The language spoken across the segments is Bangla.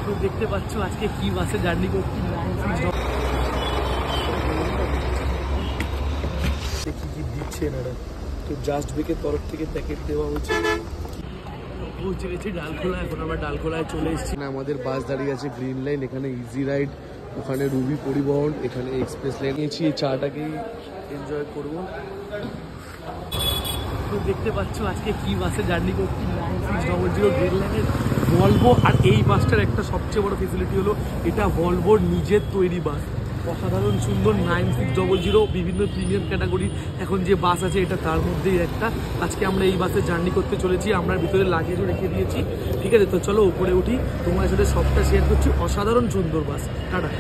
তো দেখতে পাচ্ছ আজকে কি বাসে জার্নি করছি, দেখি কি দিচ্ছে এনারা। তো জাস্ট বেকের তরফ থেকে প্যাকেট দেওয়া হচ্ছে। পৌঁছে গেছি ডালখোলা, এখন আমরা ডালখোলায় চলে এসেছি। আমাদের বাস দাঁড়িয়ে আছে গ্রিন লাইন, এখানে ইজি রাইড, ওখানে রুবি পরিবহন, এখানে এক্সপ্রেস লাইন। নিয়েছি এই চাটাকেই এনজয় করবো। তো দেখতে পাচ্ছ আজকে কি বাসে জার্নি করছি, 9600 গ্রিন লাইনের ভলভো। আর এই বাসটার একটা সবচেয়ে বড় ফেসিলিটি হলো এটা ভলভোর নিজের তৈরি বাস, অসাধারণ সুন্দর। 9600 বিভিন্ন প্রিমিয়াম ক্যাটাগরি এখন যে বাস আছে এটা তার মধ্যেই একটা। আজকে আমরা এই বাসে জার্নি করতে চলেছি, আমরা ভিতরে লাগেজও রেখে দিয়েছি। ঠিক আছে, তো চলো উপরে উঠি, তোমার সাথে সবটা শেয়ার করছি। অসাধারণ সুন্দর বাস। টাটা।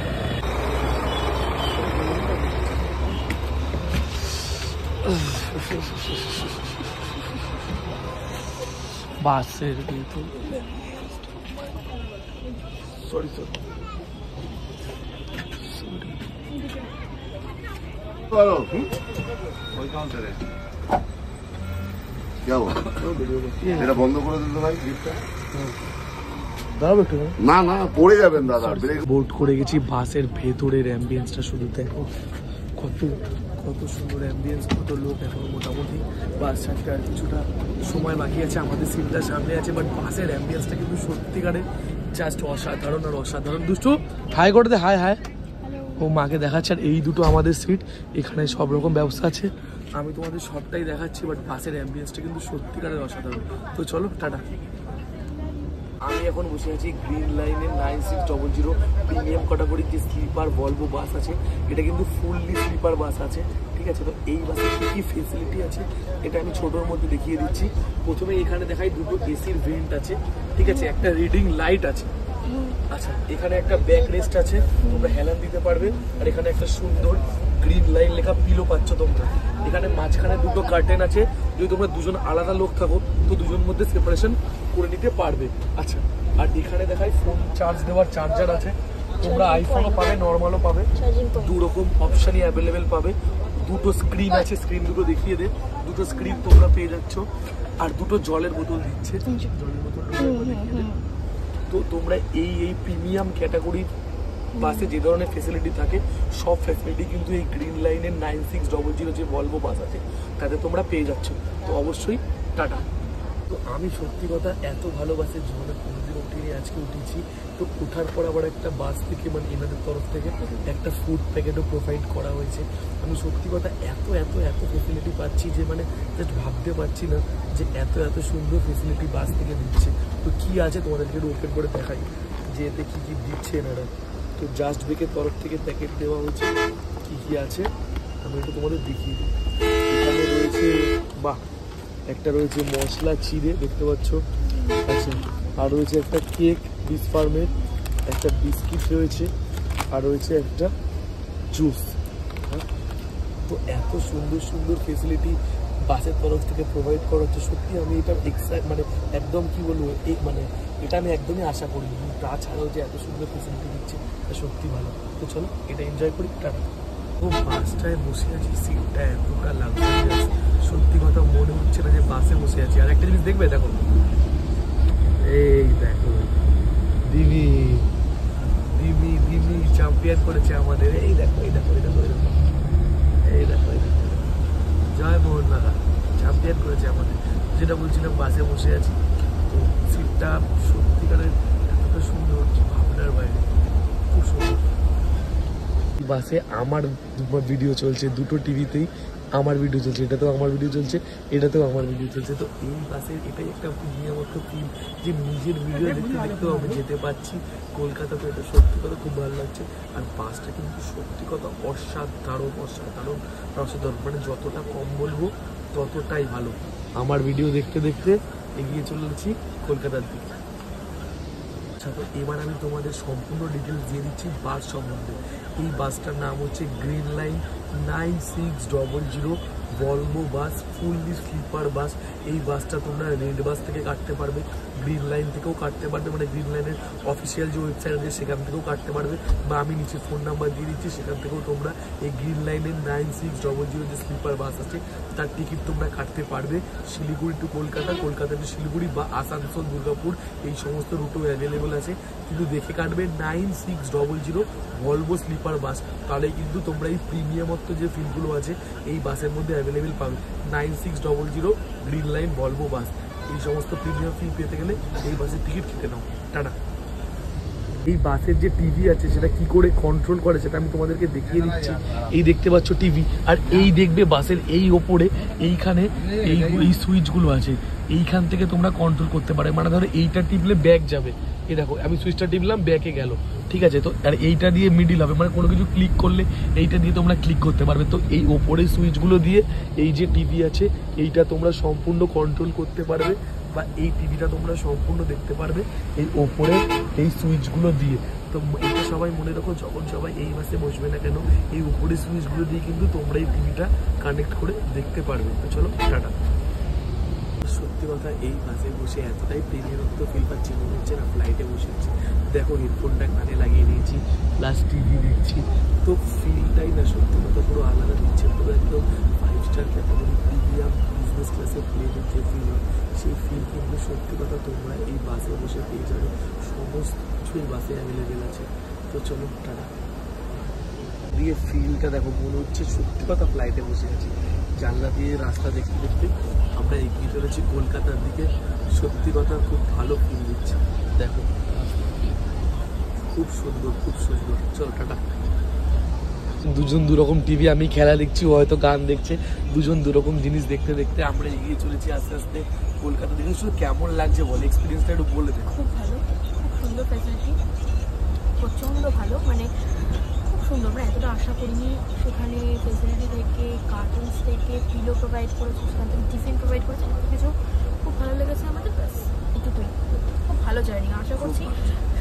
বাসের ভিতর সরি এটা বন্ধ করে দিতে ভাই, দাঁড়াবো একটু। না না পড়ে যাবেন দাদা। বোট করে গেছি, বাসের ভেতরের অ্যাম্বিয়েন্সটা শুধু দেখো, কত কত সুন্দর অ্যাম্বিয়েন্স, কত লোক। এখনো মোটামুটি বাস ছাড়তে আর কিছুটা সময় বাকি আছে, আমাদের সিটটা সামনে আছে, বাট বাসের অ্যাম্বিয়েন্সটা কিন্তু সত্যিকারের জাস্ট অসাধারণ আর অসাধারণ। দুষ্টু হাই করে দে, হাই হাই। ও মাকে দেখাচ্ছে। আর এই দুটো আমাদের সিট, এখানে সব রকম ব্যবস্থা আছে। আমি তোমাদের সবটাই দেখাচ্ছি, বাট বাসের অ্যাম্বিয়েন্সটা কিন্তু সত্যিকারের অসাধারণ। তো চলো টাটা। আমি এখন বসে আছি গ্রিন লাইনের 9600 প্রিমিয়াম ক্যাটাগরির যে স্লিপার ভলভো বাস আছে, এটা কিন্তু ফুললি স্লিপার বাস আছে। ঠিক আছে, তো এই বাসে কী কী ফেসিলিটি আছে এটা আমি ছোটোর মধ্যে দেখিয়ে দিচ্ছি। প্রথমে এখানে দেখাই দুটো এসির ভেন্ট আছে, ঠিক আছে, একটা রিডিং লাইট আছে। আচ্ছা, এখানে একটা ব্যাক রেস্ট আছে, তোমরা হেলান দিতে পারবে। আর এখানে একটা সুন্দর গ্রিন লাইন লেখা পিলো পাচ্ছ তোমরা। এখানে মাঝখানে দুটো কার্টেন আছে, যদি তোমরা দুজন আলাদা লোক থাকো তো দুজন মধ্যে সেপারেশন করে নিতে পারবে। আচ্ছা, আর এখানে দেখাই ফোন চার্জ দেওয়ার চার্জার আছে, তোমরা আইফোনও পাবে, নর্মালও পাবে, দু রকম অপশানই অ্যাভেলেবেল পাবে। দুটো স্ক্রিন আছে, স্ক্রিন দুটো দেখিয়ে দে। দুটো স্ক্রিন তোমরা পেয়ে যাচ্ছ। আর দুটো জলের বোতল দিচ্ছে, জলের বোতল দেখিয়ে দে। তো তোমরা এই প্রিমিয়াম ক্যাটাগরির বাসে যে ধরনের ফেসিলিটি থাকে সব ফ্যাসিলিটি কিন্তু এই গ্রিন লাইনের 9600 যে ভলভো বাস আছে তাতে তোমরা পেয়ে যাচ্ছ। তো অবশ্যই টাটা। তো আমি সত্যি কথা এত ভালো বাসের জীবনে কোনোদিন উঠিনি, আজকে উঠেছি। তো ওঠার পর আবার একটা বাস থেকে মানে এনাদের তরফ থেকে একটা ফুড প্যাকেটও প্রোভাইড করা হয়েছে। আমি সত্যি কথা এত এত এত ফেসিলিটি পাচ্ছি যে মানে জাস্ট ভাবতে পারছি না যে এত এত সুন্দর ফেসিলিটি বাস থেকে দিচ্ছে। তো কী আছে তোমাদেরকে একটু ওপেন করে দেখাই যে এতে কী কী দিচ্ছে এনারা। তো জাস্ট বেকের তরফ থেকে প্যাকেট দেওয়া হয়েছে, কী কী আছে আমি একটু তোমাদের দেখিয়ে দিই। এখানে রয়েছে বাহ, একটা রয়েছে মশলা চিড়ে, দেখতে পাচ্ছ। আচ্ছা, আর রয়েছে একটা কেক বিস ফার্মের, একটা বিস্কিট রয়েছে, আর রয়েছে একটা জুস। তো এত সুন্দর সুন্দর ফেসিলিটি বাসের তরফ থেকে প্রোভাইড করা হচ্ছে। সত্যি আমি এটা মানে একদম কি বলবো, মানে এটা আমি একদমই আশা করিনি। তাছাড়াও যে এত সুন্দর ফেসিলিটি দিচ্ছে এটা সত্যি ভালো। তো চলো এটা এনজয় করি, টাটা। তো বাসটায় বসে আছি, সিটটা এতটা লাক্সারিয়াস, সত্যি কথা মনে হচ্ছে না যে বাসে বসে আছি। আর একটা জিনিস দেখবে, দেখো এই দেখো দিমি দিমি দিমি চ্যাম্পিয়ন করেছে আমাদের। এই দেখো এই দেখো এই দেখো এই দেখো এই দেখো এই দেখো, জয় মোহনবাগান চ্যাম্পিয়ন করেছে আমাদের। যেটা বলছিলাম বাসে বসে আছি, তো সিটটা সত্যিকারের এতটা সুন্দর হচ্ছে ভাবনার বাইরে, খুব সুন্দর। বাসে আমার ভিডিও চলছে, দুটো টিভিতেই আমার ভিডিও চলছে, এটাতেও আমার ভিডিও চলছে, এটাতেও আমার ভিডিও চলছে। তো এই বাসের এটাই একটা প্রিমিয়ামত্ব ফিল যে নিজের ভিডিও দেখতে দেখতেও আমি যেতে পারছি কলকাতাতে। এটা সত্যি কথা খুব ভালো লাগছে। আর বাসটা কিন্তু সত্যি কথা অসাধারণ অসাধারণ অসাধারণ, মানে যতটা কম বলবো ততটাই ভালো। আমার ভিডিও দেখতে দেখতে এগিয়ে চলেছি কলকাতার দিকে। আচ্ছা, তো এবার আমি তোমাদের সম্পূর্ণ ডিটেলস দিয়ে দিচ্ছি বাস সম্বন্ধে। এই বাসটার নাম হচ্ছে green line 9600 Volvo bus, fully sleeper bus. এই বাসটা তোমরা রেড বাস থেকে কাটতে পারবে, গ্রিন লাইন থেকেও কাটতে পারবে, মানে গ্রিন লাইনের অফিসিয়াল যে ওয়েবসাইট আছে সেখান থেকেও কাটতে পারবে, বা আমি নিচে ফোন নাম্বার দিয়ে দিচ্ছি, সেখান থেকেও তোমরা এই গ্রিন লাইনের 9600 যে স্লিপার বাস আছে তার টিকিট তোমরা কাটতে পারবে। শিলিগুড়ি টু কলকাতা, কলকাতা টু শিলিগুড়ি বা আসানসোল, দুর্গাপুর এই সমস্ত রুটও অ্যাভেলেবল আছে। কিন্তু দেখে কাটবে 9600 ভলভো স্লিপার বাস, তাহলে কিন্তু তোমরা এই প্রিমিয়ামত্ব যে ফিলগুলো আছে এই বাসের মধ্যে অ্যাভেলেবেল পাবে। 9600 গ্রিন লাইন ভলভো বাস, এই সমস্ত প্রিমিয়াম ফিল পেতে গেলে এই বাসের টিকিট কেটে নাও। টাটা। এই বাসের যে টিভি আছে সেটা কি করে কন্ট্রোল করে সেটা আমি তোমাদেরকে দেখিয়ে দিচ্ছি। এই দেখতে পাচ্ছ টিভি, আর এই দেখবে বাসের এই ওপরে এইখানে এই সুইচগুলো আছে, এইখান থেকে তোমরা কন্ট্রোল করতে পারবে। মানে ধরো এইটা টিপলে ব্যাক যাবে, এই দেখো আমি সুইচটা টিপলাম ব্যাকে গেল, ঠিক আছে। তো আর এইটা দিয়ে মিডিল হবে, মানে কোনো কিছু ক্লিক করলে এইটা দিয়ে তোমরা ক্লিক করতে পারবে। তো এই ওপরে সুইচগুলো দিয়ে এই যে টিভি আছে এইটা তোমরা সম্পূর্ণ কন্ট্রোল করতে পারবে, বা এই টিভিটা তোমরা সম্পূর্ণ দেখতে পারবে এই ওপরে এই সুইচগুলো দিয়ে। তো এটা সবাই মনে রাখো, যখন সবাই এই বাসে বসবে না কেন এই উপরে সুইচগুলো দিয়ে কিন্তু তোমরা এই টিভিটা কানেক্ট করে দেখতে পারবে। তো চলো টাটা। সত্যি কথা এই বাসে বসে এতটাই প্রিমিয়ামত্ব ফিল পাচ্ছি, মনে হচ্ছে না ফ্লাইটে বসে আছি। দেখো হেডফোনটা কানে লাগিয়ে নিয়েছি, প্লাস টিভি দেখছি, তো ফিলটাই না সত্যি কথা পুরো আলাদা দিচ্ছে। পুরো একদম 5 স্টার ক্যাটাগরি প্রিমিয়াম বিজনেস ক্লাসে প্লেনের যে ফিল হয় সেই ফিল কিন্তু সত্যি কথা তোমরা এই বাসে বসে পেয়ে যাবে। সমস্ত কিছুই বাসে অ্যাভেলেবেল আছে। তো চলো টাটা। দিয়ে ফিলটা দেখো, মনে হচ্ছে সত্যি কথা ফ্লাইটে বসে আছি। জানলা দিয়ে রাস্তা দেখতে দেখতে আমরা এগিয়ে চলেছি কলকাতার দিকে। সত্যি কথা খুব ভালো ফিল দিচ্ছে, দেখো খুব সুন্দর খুব সুন্দর। চলো টাটা। দুজন দুরকম টিভি, আমি খেলা দেখছি, ও হয়তো গান দেখছে, দুজন দুরকম জিনিস দেখতে দেখতে আমরা এগিয়ে চলেছি আস্তে আস্তে কলকাতা দিকে। শুধু কেমন লাগছে বলে, এক্সপিরিয়েন্সটা একটু বলে দে। খুব ভালো, খুব সুন্দর ফ্যাসিলিটি, প্রচণ্ড ভালো, মানে খুব সুন্দর। মানে এতটা আশা করিনি। সেখানে ফেসিলিটি থেকে, কার্টুনস থেকে, পিলো প্রোভাইড করেছে, সেখান থেকে টিফিন প্রোভাইড করেছে, এত কিছু খুব ভালো লেগেছে আমাদের। ব্যাস এটুকুই, খুব ভালো জার্নি। আশা করছি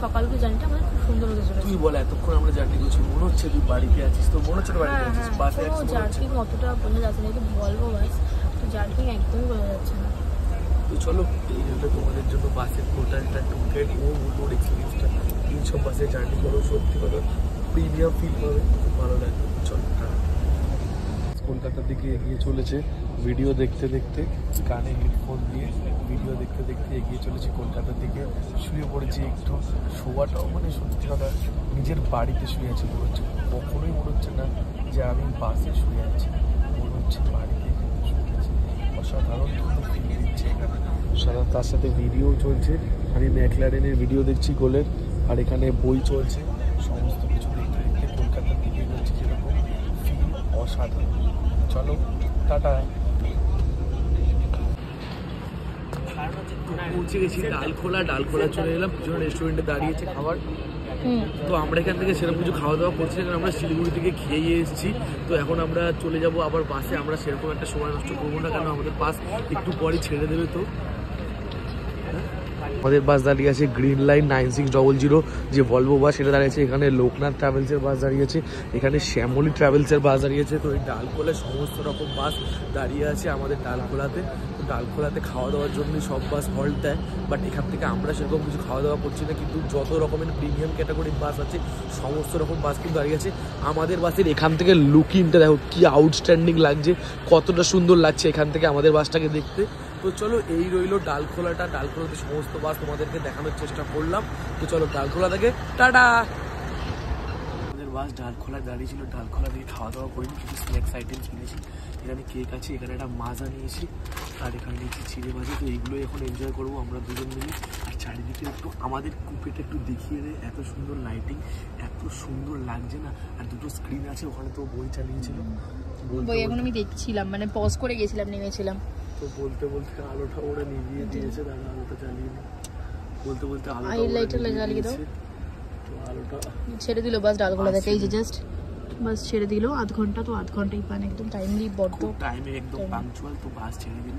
সকালকে জার্নিটা আমাদের খুব সুন্দর হতে চলেছে। তুই বল, এতক্ষণ আমরা জার্নি করছি, মনে হচ্ছে তুই বাড়িতে আছিস? তো মনে হচ্ছে বাড়িতে আছিস? বাসে কোনো জার্কিং অতটা বোঝা যাচ্ছে না, কিন্তু ভলভো বাস তো জার্কিং একদমই বোঝা যাচ্ছে না। তো চলো এই জন্য তোমাদের জন্য বাসের টোটালটা টোটাল ওর এক্সপিরিয়েন্সটা এইসব বাসে জার্নি করো, সত্যি কথা প্রিমিয়াম ফিল পাবে, খুব ভালো লাগবে। চলো কলকাতার দিকে এগিয়ে চলেছে ভিডিও দেখতে দেখতে, কানে হেডফোন দিয়ে ভিডিও দেখতে দেখতে এগিয়ে চলেছি কলকাতার দিকে। শুয়ে পড়েছি একটু, শোয়াটাও মানে সত্যি কথা নিজের বাড়িতে শুয়ে আছি মনে হচ্ছে। কখনোই মনে হচ্ছে না যে আমি বাসে শুয়ে আছি, মনে হচ্ছে বাড়িতে শুয়ে আছি। অসাধারণ কিন্তু ফিল দিচ্ছে এখানে। সাধারণ তার সাথে ভিডিও চলছে, আমি ম্যাকলারেনের ভিডিও দেখছি গোলের, আর এখানে বই চলছে। সমস্ত কিছু দেখতে দেখতে কলকাতার দিকে যাচ্ছি, যেরকম ফিল অসাধারণ। চলো টাটা। পৌঁছে গেছি ডালখোলা, ডালখোলা চলে এলাম, পিছনে রেস্টুরেন্টে দাঁড়িয়েছে খাবার। তো আমরা এখান থেকে সেরকম কিছু খাওয়া দাওয়া করছি না, কারণ আমরা শিলিগুড়ি থেকে খেয়ে এসেছি। তো এখন আমরা চলে যাব আবার বাসে। আমরা সেরকম একটা সময় নষ্ট করবো না, কারণ আমাদের বাস একটু পরে ছেড়ে দেবে। তো আমাদের বাস দাঁড়িয়ে আছে গ্রিন লাইন 9600 যে ভলভো বাস, সেটা দাঁড়িয়েছে এখানে। লোকনাথ ট্রাভেলসের বাস দাঁড়িয়েছে এখানে, শ্যামলী ট্রাভেলসের বাস দাঁড়িয়েছে। তো এই ডালখোলায় সমস্ত রকম বাস দাঁড়িয়ে আছে আমাদের ডালখোলাতে। তো ডালখোলাতে খাওয়া দাওয়ার জন্যই সব বাস হল্ট দেয়, বাট এখান থেকে আমরা সেরকম কিছু খাওয়া দাওয়া করছি না। কিন্তু যত রকমের প্রিমিয়াম ক্যাটাগরির বাস আছে সমস্ত রকম বাস কিন্তু দাঁড়িয়ে আছে। আমাদের বাসের এখান থেকে লুকিংটা দেখো কি আউটস্ট্যান্ডিং লাগছে, কতটা সুন্দর লাগছে এখান থেকে আমাদের বাসটাকে দেখতে। তো চলো এই রইলো ডালখোলাটা, ডালখোলাতে সমস্ত বাস তোমাদেরকে দেখানোর চেষ্টা করলাম। তো চলো ডালখোলা থেকে টাটা। আমাদের বাস ডালখোলা দাঁড়িয়ে ছিল, ডালখোলা থেকে খাওয়া দাওয়া করিনি, কিছু স্ন্যাক্স আইটেমস কিনেছি। এখানে কেক আছে, এখানে একটা মাজা নিয়েছি, আর এখানে নিয়েছি চিড়ে ভাজা। তো এইগুলোই এখন এনজয় করবো আমরা দুজন মিলে। আর চারিদিকে একটু আমাদের কুপেটা একটু দেখিয়ে দেয়, এত সুন্দর লাইটিং, এত সুন্দর লাগছে না। আর দুটো স্ক্রিন আছে, ওখানে তো বই চালিয়েছিল, বই এখন আমি দেখছিলাম, মানে পজ করে গেছিলাম, নেমেছিলাম। তো বলতে বলতে আলোটা ওরা নিভিয়ে দিয়েছে, দাদা আলোটা জ্বালিয়ে নি। বলতে বলতে হাইলাইটার জ্বালিয়ে দাও। তো আলোটা ছেড়ে দিল বাস ডালখোলা থেকে, এই যে জাস্ট বাস ছেড়ে দিল। আধ ঘন্টা, তো আধ ঘন্টাই পান, একদম টাইমলি, বড্ড টাইমে একদম পাংচুয়াল। তো বাস ছেড়ে দিল,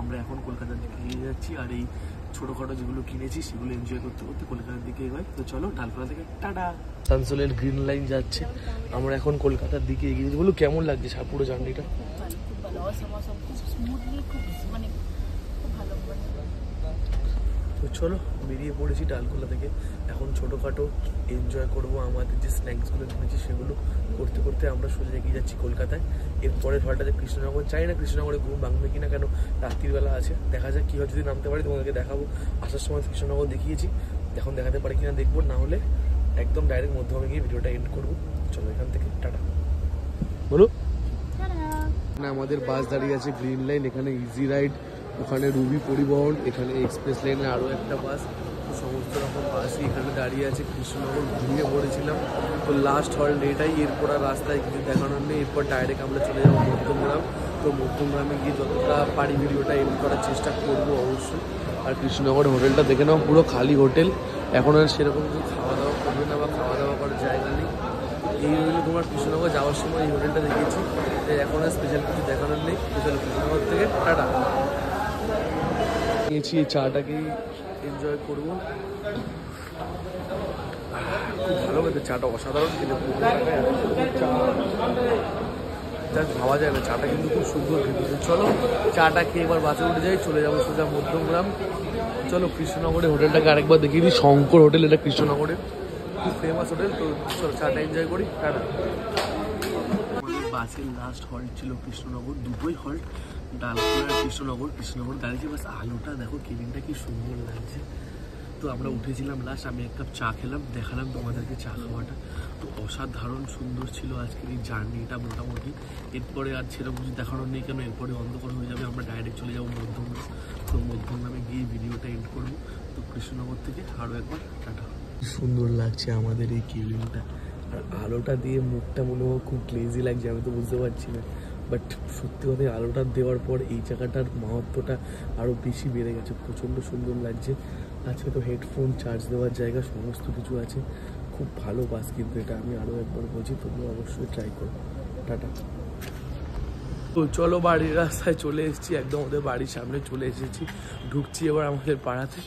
আমরা এখন কলকাতার দিকে নিয়ে যাচ্ছি। আর এই ছোটোখাটো যেগুলো কিনেছি সেগুলো এনজয় করতে করতে কলকাতার দিকে এগোই। তো চলো ডালখোলা থেকে টাটা। আসানসোলের গ্রিন লাইন যাচ্ছে, আমরা এখন কলকাতার দিকে এগিয়ে যাচ্ছি। বলো কেমন লাগছে পুরো জার্নিটা? খুব ভালো, খুব স্মুথলি, খুব মানে খুব ভালো। তো চলো বেরিয়ে পড়েছি ডালখোলা থেকে। এখন ছোটোখাটো এনজয় করবো, আমাদের যে স্ন্যাক্সগুলো কিনেছি সেগুলো করতে করতে আমরা সোজা এগিয়ে যাচ্ছি কলকাতায়। এরপরের হলটাতে কৃষ্ণনগর, চাই না কৃষ্ণনগরে ঘুম ভাঙবে কিনা, কেন রাত্রিবেলা আছে, দেখা যাক কী হয়। যদি নামতে পারি তোমাদেরকে দেখাবো। আসার সময় কৃষ্ণনগর দেখিয়েছি, এখন দেখাতে পারি কিনা দেখবো, না হলে একদম ডাইরেক্ট মধ্যমে গিয়ে ভিডিওটা এন্ড করবো। চলো এখান থেকে টাটা। বলো না, আমাদের বাস দাঁড়িয়ে আছে গ্রিন লাইন, এখানে ইজি রাইড, ওখানে রুবি পরিবহন, এখানে এক্সপ্রেস লাইনে আরও একটা বাস, সমস্ত রকম বাসই এখানে দাঁড়িয়ে আছে। কৃষ্ণনগর ঘুমিয়ে পড়েছিলাম, তো লাস্ট হল্ট এটাই। এরপর আর রাস্তায় কিছু দেখানোর নেই, এরপর ডাইরেক্ট আমরা চলে যাবো মধ্যমগ্রাম। তো মধ্যমগ্রামে গিয়ে যতটা পারি ভিডিওটা এন্ড করার চেষ্টা করবো অবশ্যই। আর কৃষ্ণনগর হোটেলটা দেখে নাও, পুরো খালি হোটেল, এখন আর সেরকম কিছু খাওয়া দাওয়া করবে না বা খাওয়া দাওয়া করার জায়গা নেই। এই হলো তোমার কৃষ্ণনগর যাওয়ার সময় এই হোটেলটা দেখিয়েছি, এখন আর স্পেশাল কিছু দেখানোর নেই। চলো কৃষ্ণনগর থেকে টাটা। নিয়েছি এই চাটাকেই এনজয় করবো, খুব ভালো খেতে চাটা, অসাধারণ খেতে, চা জাস্ট ভাবা যায় না, চাটা কিন্তু খুব সুন্দর খেতে। চলো চাটা খেয়ে এবার বাসে উঠে যাই, চলে যাবো সোজা মধ্যমগ্রাম। চলো কৃষ্ণনগরের হোটেলটাকে আরেকবার দেখিয়ে দিই, শঙ্কর হোটেল, এটা কৃষ্ণনগরের খুব ফেমাস হোটেল। তো চলো চাটা এনজয় করি, টাটা। আমাদের বাসের লাস্ট হল্ট ছিল কৃষ্ণনগর, দুটোই হল্ট, ডালখোলা আর কৃষ্ণনগর। কৃষ্ণনগর দাঁড়িয়েছে, বাস আলোটা দেখো, কেবিনটা কি সুন্দর লাগছে। তো আমরা উঠেছিলাম লাস্ট, আমি এক কাপ চা খেলাম, দেখালাম তোমাদেরকে চা খাওয়াটা। তো অসাধারণ সুন্দর ছিল আজকের এই জার্নিটা মোটামুটি। এরপরে আর সেরকম কিছু দেখানোর নেই, কেন এরপরে অন্ধকার হয়ে যাবে, আমরা ডাইরেক্ট চলে যাবো মধ্যমগ্রাম। তো মধ্যমগ্রামে গিয়ে ভিডিওটা এন্ড করবো। তো কৃষ্ণনগর থেকে আরও একবার টাটা। সুন্দর লাগছে আমাদের এই কেবিনটা, আর আলোটা দিয়ে মুখটা মনে হয় খুব ক্লেজি লাগছে, আমি তো বুঝতে পারছি না, বাট সত্যি কথা আলোটা দেওয়ার পর এই জায়গাটার মাহাত্ম্যটা আরও বেশি বেড়ে গেছে, প্রচণ্ড সুন্দর লাগছে। আজকে তো হেডফোন, চার্জ দেওয়ার জায়গা, সমস্ত কিছু আছে, খুব ভালো বাস কিন্তু এটা, আমি আরও একবার বলছি, তোমরা অবশ্যই ট্রাই করো, টাটা। তো চলো বাড়ির রাস্তায় চলে এসেছি, একদম ওদের বাড়ির সামনে চলে এসেছি, ঢুকছি এবার আমাদের পাড়াতে।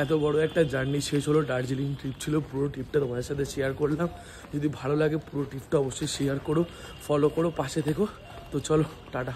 এত বড় একটা জার্নি শেষ হলো, দার্জিলিং ট্রিপ ছিল, পুরো ট্রিপটা তোমাদের সাথে শেয়ার করলাম। যদি ভালো লাগে পুরো ট্রিপটা অবশ্যই শেয়ার করো, ফলো করো, পাশে থেকো। তো চলো টাটা।